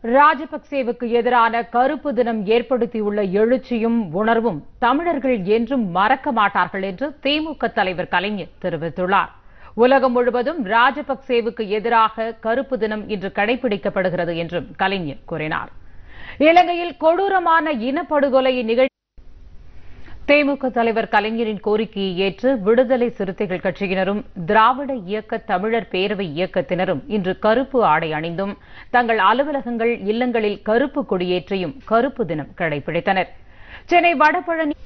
ராஜபக்சேவுக்கு எதிரான கருப்பு தினம் ஏற்படுத்தியுள்ள எழுச்சியும் உணர்வும் தமிழர்கள் என்றும் மறக்க மாட்டார்கள் என்று திமுக தலைவர் கலைஞர் தெரிவித்துள்ளார். உலகம் முழுவதும் ராஜபக்சேவுக்கு எதிராக கருப்பு தினம் இன்று கடைபிடிக்கப்படுகிறது என்றும் கலைஞர் கூறினார். இலங்கையில் கொடூரமான இனப்படுகொலை நிகழ்ச்சி திமுக தலைவர் கலைஞரின் கோரிக்கையை ஏற்று விடுதலை சிறுத்தைகள் கட்சியினரும் திராவிட இயக்க தமிழர் பேரவை இயக்கத்தினரும் இன்று கருப்பு ஆடை அணிந்தும் தங்கள் அலுவலகங்கள் இல்லங்களில் கருப்பு கொடியேற்றியும் கருப்பு தினம் கடைபிடித்தனர். சென்னை வடபழனி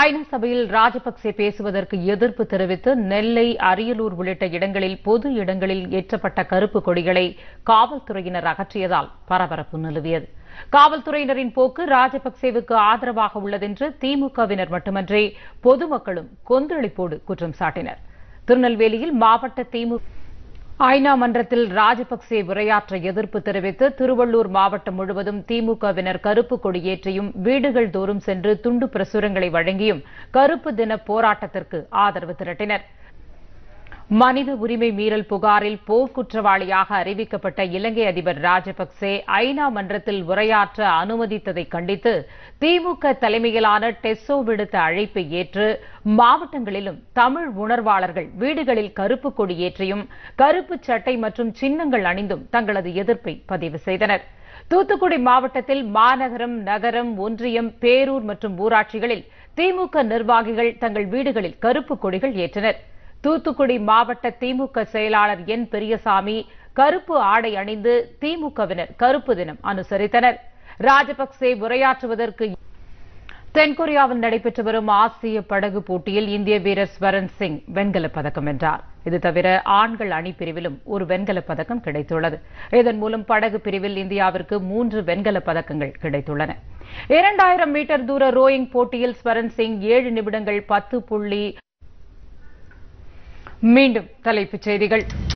ஐநா சபையில் ராஜபக்சே பேசுவதற்கு எதிர்ப்பு தெரிவித்து நெல்லை, அரியலூர் உள்ளிட்ட இடங்களில் பொது இடங்களில் ஏற்றப்பட்ட கருப்பு கொடிகளை காவல்துறையினர் அகற்றியதால் பரபரப்பு நிலவியது. காவல்துறையினரின் போக்கு ராஜபக்சேவுக்கு ஆதரவாக உள்ளதென்று திமுகவினர் மட்டுமன்றி பொதுமக்களும் கொந்தளிப்போடு குற்றம் சாட்டினர். திருநெல்வேலியில் மாவட்ட திமுக ஐநா மன்றத்தில் ராஜபக்சே உரையாற்ற எதிர்ப்பு தெரிவித்து திருவள்ளூர் மாவட்டம் முழுவதும் திமுகவினர் கருப்பு கொடியேற்றியும் வீடுகள் தோறும் சென்று துண்டு பிரசுரங்களை வழங்கியும் கருப்பு தின போராட்டத்திற்கு ஆதரவு திரட்டினர். மனித உரிமை மீறல் புகாரில் போர்க்குற்றவாளியாக அறிவிக்கப்பட்ட இலங்கை அதிபர் ராஜபக்சே ஐநா மன்றத்தில் உரையாற்ற அனுமதித்ததை கண்டித்து திமுக தலைமையிலான டெஸ்ஸோ விடுத்த அழைப்பை ஏற்று மாவட்டங்களிலும் தமிழ் உணர்வாளர்கள் வீடுகளில் கருப்பு கொடி ஏற்றியும் கருப்பு சட்டை மற்றும் சின்னங்கள் அணிந்தும் தங்களது எதிர்ப்பை பதிவு செய்தனர். தூத்துக்குடி மாவட்டத்தில் மாநகரம், நகரம், ஒன்றியம், பேரூர் மற்றும் ஊராட்சிகளில் திமுக நிர்வாகிகள் தங்கள் வீடுகளில் கருப்பு கொடிகள் ஏற்றினர். தூத்துக்குடி மாவட்ட திமுக செயலாளர் என் பெரியசாமி கருப்பு ஆடை அணிந்து திமுகவினர் கருப்பு தினம் அனுசரித்தனர். ராஜபக்சே உரையாற்றுவதற்கு தென்கொரியாவில் நடைபெற்று வரும் ஆசிய படகு போட்டியில் இந்திய வீரர் ஸ்வரன் சிங் வெண்கலப் பதக்கம் வென்றார். இது தவிர ஆண்கள் அணி பிரிவிலும் ஒரு வெண்கலப் பதக்கம் கிடைத்துள்ளது. இதன் மூலம் படகு பிரிவில் இந்தியாவிற்கு 3 வெண்கலப் பதக்கங்கள் கிடைத்துள்ளன. 2000 மீட்டர் தூர ரோயிங் போட்டியில் ஸ்வரன் சிங் 7 நிமிடங்கள் 10 புள்ளி. மீண்டும் தலைப்புச் செய்திகள்.